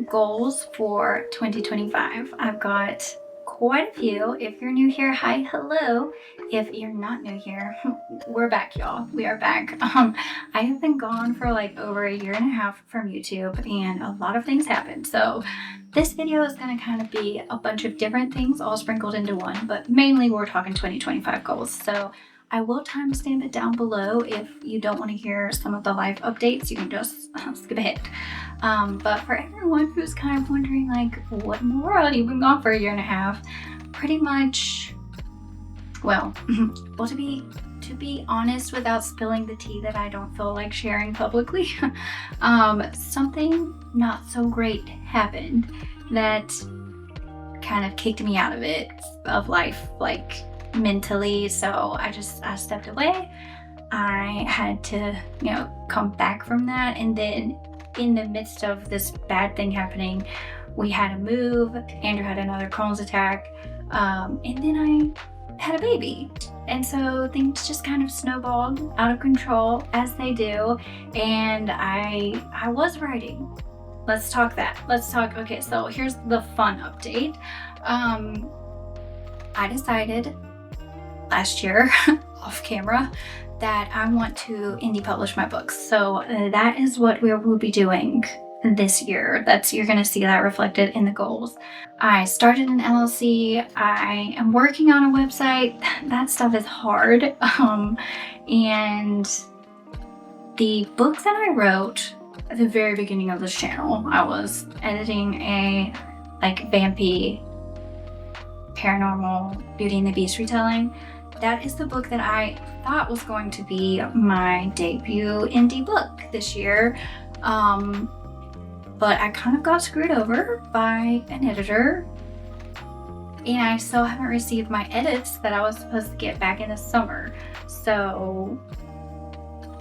goals for 2025. I've got quite a few. If you're new here, hi, hello. If you're not new here, we're back, y'all. We are back. I have been gone for like over a year and a half from YouTube, and a lot of things happened. So this video is going to kind of be a bunch of different things all sprinkled into one, but mainly we're talking 2025 goals. So I will timestamp it down below. If you don't want to hear some of the live updates, you can just skip ahead. But for everyone who's kind of wondering, like, what in the world, you've been gone for a year and a half, pretty much, well, to be honest, without spilling the tea that I don't feel like sharing publicly, something not so great happened that kind of kicked me out of it, of life, like mentally. So I stepped away. I had to, come back from that. And then in the midst of this bad thing happening, we had to move. Andrew had another Crohn's attack. And then I had a baby. And so things just kind of snowballed out of control, as they do. And I was writing. Let's talk that. Okay, so here's the fun update. I decided last year off camera that I want to indie publish my books. So that is what we will be doing this year. You're going to see that reflected in the goals. I started an LLC. I am working on a website. That stuff is hard. And the book that I wrote at the very beginning of this channel, I was editing a vampy paranormal Beauty and the Beast retelling. That is the book that I thought was going to be my debut indie book this year. But I kind of got screwed over by an editor, and I still haven't received my edits that I was supposed to get back in the summer. So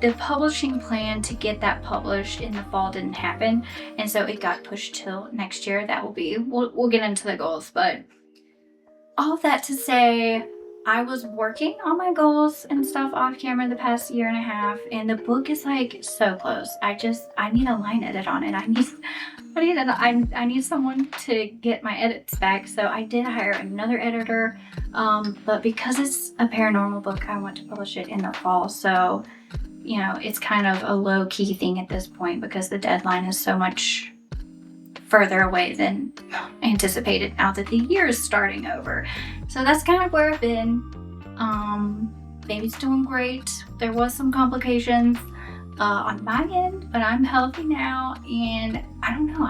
the publishing plan to get that published in the fall didn't happen, and so it got pushed till next year. That will be, we'll get into the goals, but all that to say, I was working on my goals and stuff off camera the past year and a half, and the book is like so close. I need a line edit on it. I need someone to get my edits back. So I did hire another editor, but because it's a paranormal book, I want to publish it in the fall. So, it's kind of a low key thing at this point because the deadline is so much further away than anticipated now that the year is starting over. So that's kind of where I've been. Baby's doing great. There was some complications on my end, but I'm healthy now, and I don't know,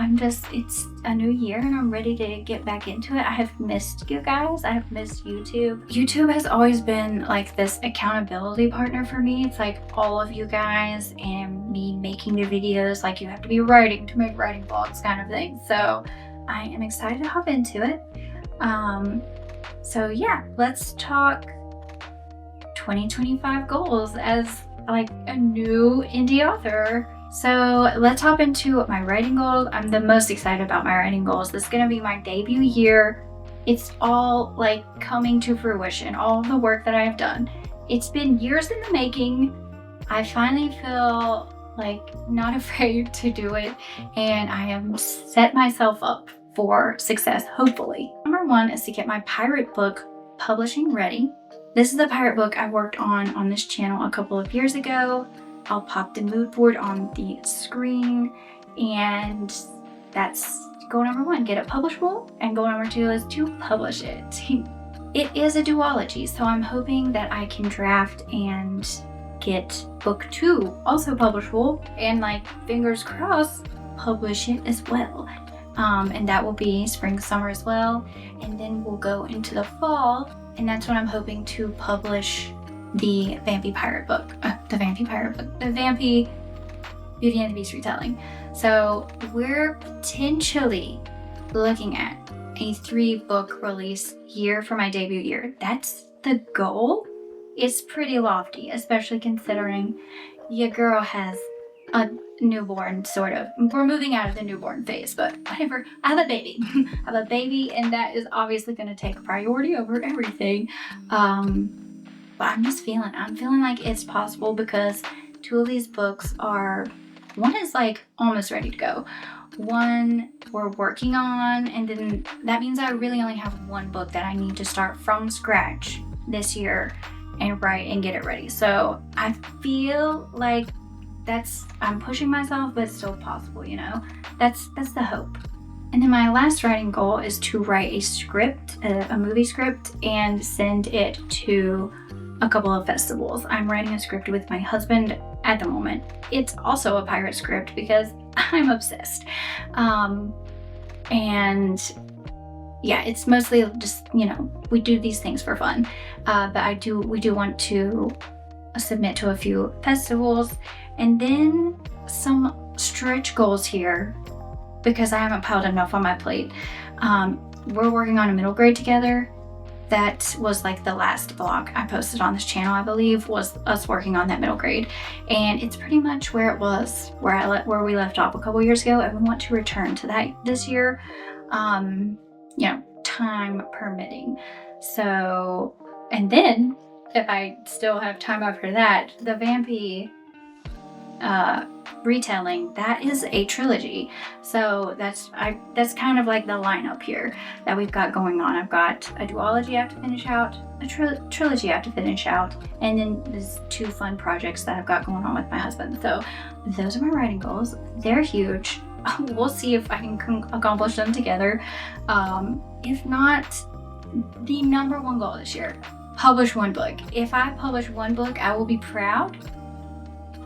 it's a new year and I'm ready to get back into it. I have missed you guys. I have missed YouTube. YouTube has always been like this accountability partner for me. It's like all of you guys and me making the videos, like you have to be writing to make writing vlogs kind of thing. So I am excited to hop into it. So yeah, let's talk 2025 goals as like a new indie author. So let's hop into my writing goals. I'm the most excited about my writing goals. This is gonna be my debut year. It's all like coming to fruition, all of the work that I have done. It's been years in the making. I finally feel like not afraid to do it, and I am set myself up for success, hopefully. Number one is to get my pirate book publishing ready. This is the pirate book I worked on this channel a couple of years ago. I'll pop the mood board on the screen, and that's goal number one, get it publishable, and goal number two is to publish it. It is a duology, so I'm hoping that I can draft and get book two also publishable, and like fingers crossed, publish it as well. And that will be spring, summer as well, and then we'll go into the fall. And that's when I'm hoping to publish the Vampy Pirate book. The Vampy Beauty and the Beast retelling. So we're potentially looking at a 3-book release year for my debut year. That's the goal. It's pretty lofty, especially considering your girl has a newborn, sort of. We're moving out of the newborn phase, but whatever. I have a baby. I have a baby, and that is obviously going to take priority over everything. But I'm feeling like it's possible because two of these books are, one is like almost ready to go. one we're working on, and then that means I really only have one book that I need to start from scratch this year and write and get it ready. So I feel like I'm pushing myself, but it's still possible, you know? That's the hope. And then my last writing goal is to write a script, a movie script, and send it to a couple of festivals. I'm writing a script with my husband at the moment. It's also a pirate script because I'm obsessed. And yeah, it's mostly just, you know, we do these things for fun. But we do want to submit to a few festivals, and then some stretch goals here because I haven't piled enough on my plate. We're working on a middle grade together. That was like the last vlog I posted on this channel, I believe, was us working on that middle grade. And it's pretty much where it was, where we left off a couple years ago, and we want to return to that this year, you know, time permitting. So, and then if I still have time after that, the Vampy retelling, that is a trilogy. So that's kind of like the lineup here that we've got going on. I've got a duology I have to finish out, a trilogy I have to finish out, and then there's 2 fun projects that I've got going on with my husband. So those are my writing goals. They're huge. We'll see if I can accomplish them together. If not, the number one goal this year, publish one book. If I publish one book, I will be proud,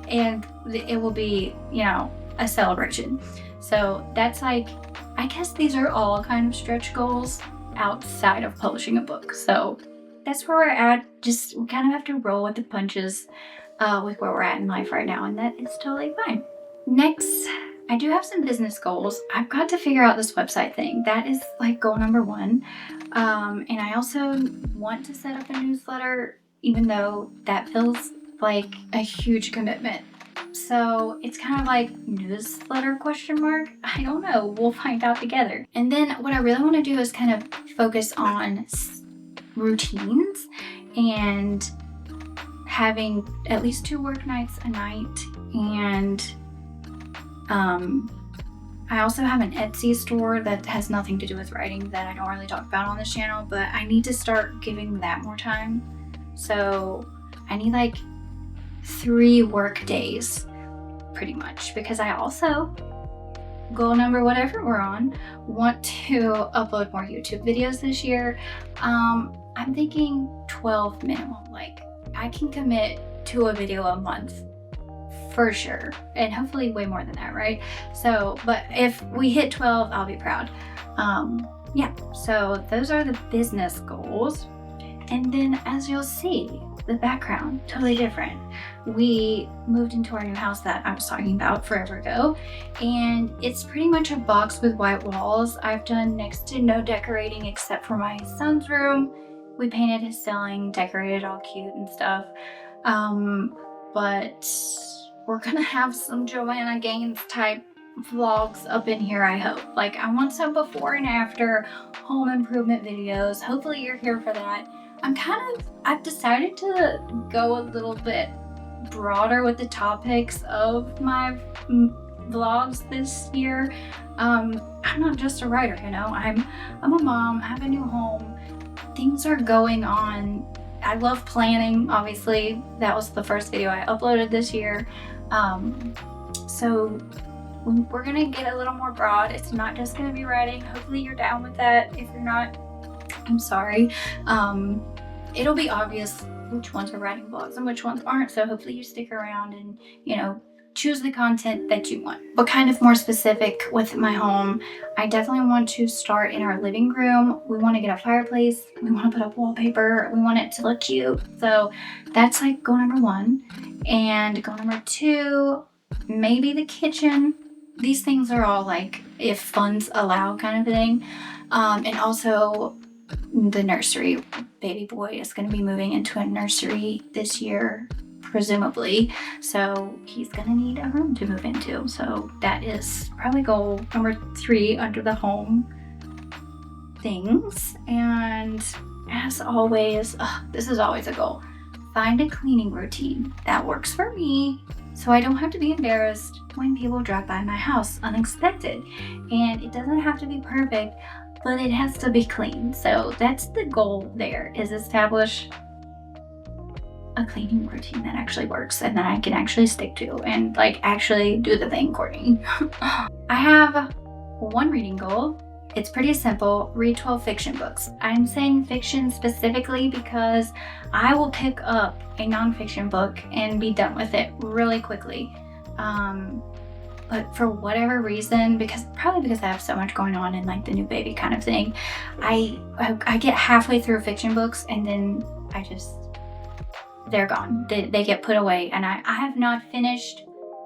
and it will be, you know, a celebration. So that's like, I guess these are all kind of stretch goals outside of publishing a book. So that's where we're at. Just, we kind of have to roll with the punches with where we're at in life right now, and that is totally fine. Next, I do have some business goals. I've got to figure out this website thing. That is like goal number 1. And I also want to set up a newsletter, even though that feels like a huge commitment. So it's kind of like newsletter ? I don't know. We'll find out together. And then what I really want to do is kind of focus on routines and having at least 2 work nights a night. And I also have an Etsy store that has nothing to do with writing that I don't really talk about on this channel, but I need to start giving that more time. So I need like 3 work days pretty much, because I also, goal number whatever we're on, want to upload more YouTube videos this year. I'm thinking 12 minimum. Like, I can commit to a video a month for sure, and hopefully way more than that, right? So, but if we hit 12, I'll be proud. Yeah, so those are the business goals. And then, as you'll see, the background, totally different. We moved into our new house that I was talking about forever ago, and it's pretty much a box with white walls. I've done next to no decorating except for my son's room. We painted his ceiling, decorated all cute and stuff. But we're gonna have some Joanna Gaines type vlogs up in here, I hope. Like, I want some before and after home improvement videos. Hopefully you're here for that. I've decided to go a little bit broader with the topics of my vlogs this year. I'm not just a writer, you know. I'm a mom, I have a new home, things are going on. I love planning, obviously. That was the first video I uploaded this year. So we're gonna get a little more broad. It's not just gonna be writing. Hopefully you're down with that. If you're not, I'm sorry. It'll be obvious which ones are writing vlogs and which ones aren't, so hopefully you stick around and, you know, choose the content that you want. But kind of more specific with my home, I definitely want to start in our living room. We want to get a fireplace, we want to put up wallpaper, we want it to look cute. So that's like goal number 1. And goal number 2, maybe the kitchen. These things are all like if funds allow kind of thing. And also the nursery. Baby boy is going to be moving into a nursery this year, presumably, so he's going to need a room to move into. So that is probably goal number 3 under the home things. And as always, this is always a goal, find a cleaning routine that works for me so I don't have to be embarrassed when people drive by my house unexpected. And it doesn't have to be perfect, but it has to be clean. So that's the goal there, is establish a cleaning routine that actually works and that I can actually stick to and like actually do the thing, Courtney. I have one reading goal. It's pretty simple. Read 12 fiction books. I'm saying fiction specifically because I will pick up a nonfiction book and be done with it really quickly. But for whatever reason, probably because I have so much going on and like the new baby kind of thing, I get halfway through fiction books and then they're gone. They get put away, and I have not finished.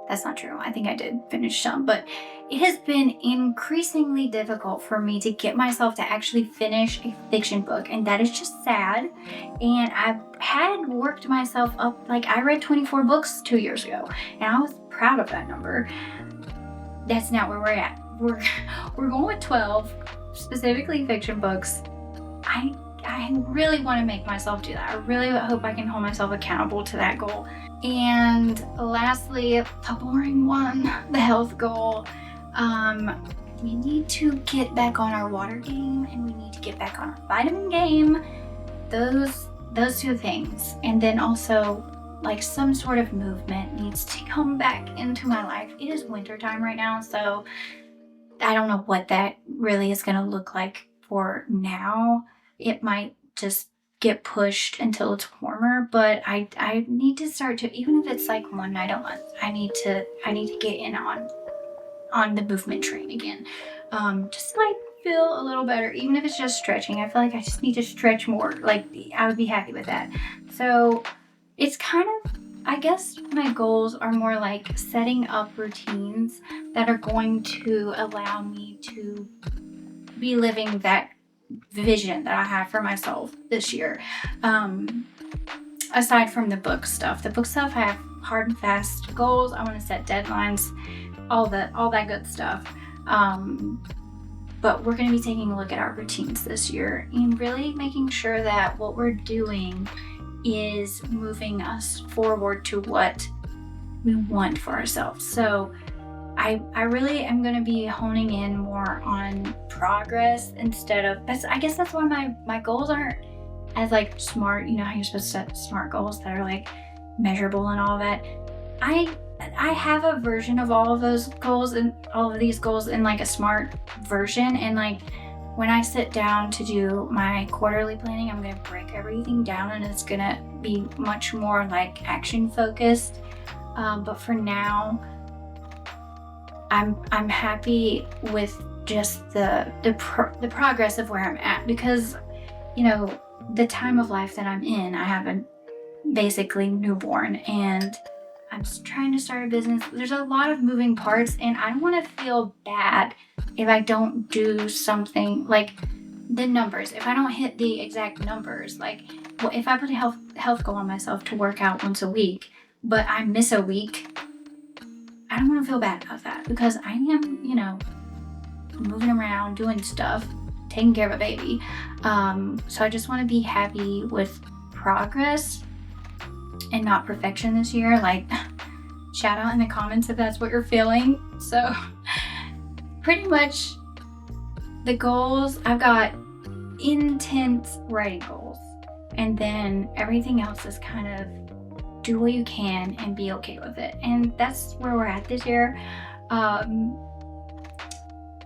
That's not true. I think I did finish some, but it has been increasingly difficult for me to get myself to actually finish a fiction book, and that is just sad. And I've had worked myself up. Like, I read 24 books 2 years ago, and I was proud of that number. That's not where we're at. We're going with 12, specifically fiction books. I really want to make myself do that. I really hope I can hold myself accountable to that goal. And lastly, the boring one, the health goal. We need to get back on our water game, and we need to get back on our vitamin game. Those two things. And then also, like, some sort of movement needs to come back into my life. It is winter time right now, so I don't know what that really is going to look like for now. It might just get pushed until it's warmer, but I need to start to, even if it's like one night a month, I need to get in on the movement train again. Just to like feel a little better, even if it's just stretching. I feel like I just need to stretch more. Like, I would be happy with that. So it's kind of, I guess my goals are more like setting up routines that are going to allow me to be living that vision that I have for myself this year. Aside from the book stuff, I have hard and fast goals. I want to set deadlines, all that good stuff. But we're going to be taking a look at our routines this year and really making sure that what we're doing is moving us forward to what we want for ourselves. So I really am going to be honing in more on progress instead of, I guess that's why my goals aren't as like smart. You know how you're supposed to set smart goals that are like measurable and all that. I have a version of all of those goals and all of these goals in like a smart version. And like, when I sit down to do my quarterly planning, I'm going to break everything down and it's going to be much more like action focused. But for now, I'm happy with just the progress of where I'm at, because, you know, the time of life that I'm in, I have a basically newborn and I'm trying to start a business. There's a lot of moving parts, and I don't want to feel bad if I don't do something like the numbers. If I don't hit the exact numbers, like, well, if I put a health goal on myself to work out once a week, but I miss a week, I don't want to feel bad about that, because I am, you know, moving around, doing stuff, taking care of a baby. So I just want to be happy with progress and not perfection this year. Like, shout out in the comments if that's what you're feeling. So pretty much the goals, I've got intense writing goals, and then everything else is kind of do what you can and be okay with it. And that's where we're at this year.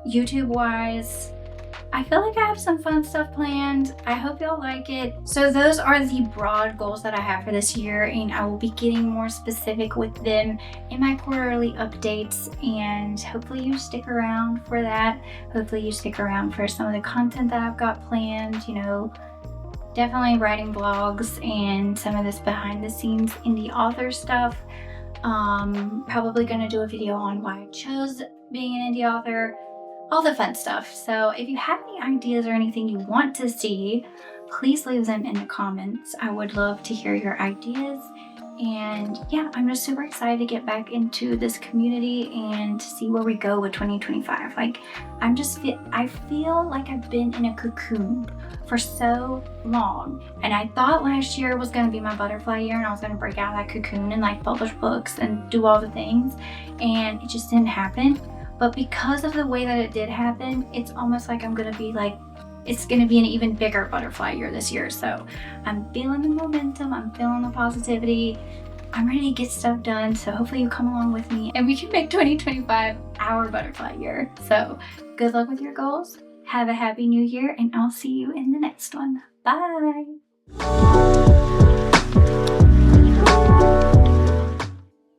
YouTube wise, I feel like I have some fun stuff planned. I hope y'all like it. So those are the broad goals that I have for this year, and I will be getting more specific with them in my quarterly updates, and hopefully you stick around for that. Hopefully you stick around for some of the content that I've got planned, you know, definitely writing blogs and some of this behind the scenes indie author stuff. Probably gonna do a video on why I chose being an indie author, all the fun stuff. So if you have any ideas or anything you want to see, please leave them in the comments. I would love to hear your ideas. And yeah, I'm just super excited to get back into this community and to see where we go with 2025. Like, I feel like I've been in a cocoon for so long. And I thought last year was going to be my butterfly year and I was going to break out of that cocoon and like publish books and do all the things. And it just didn't happen. But because of the way that it did happen, it's almost like I'm going to be like, it's going to be an even bigger butterfly year this year. So I'm feeling the momentum, I'm feeling the positivity, I'm ready to get stuff done. So hopefully you come along with me and we can make 2025 our butterfly year. So good luck with your goals. Have a happy new year and I'll see you in the next one. Bye.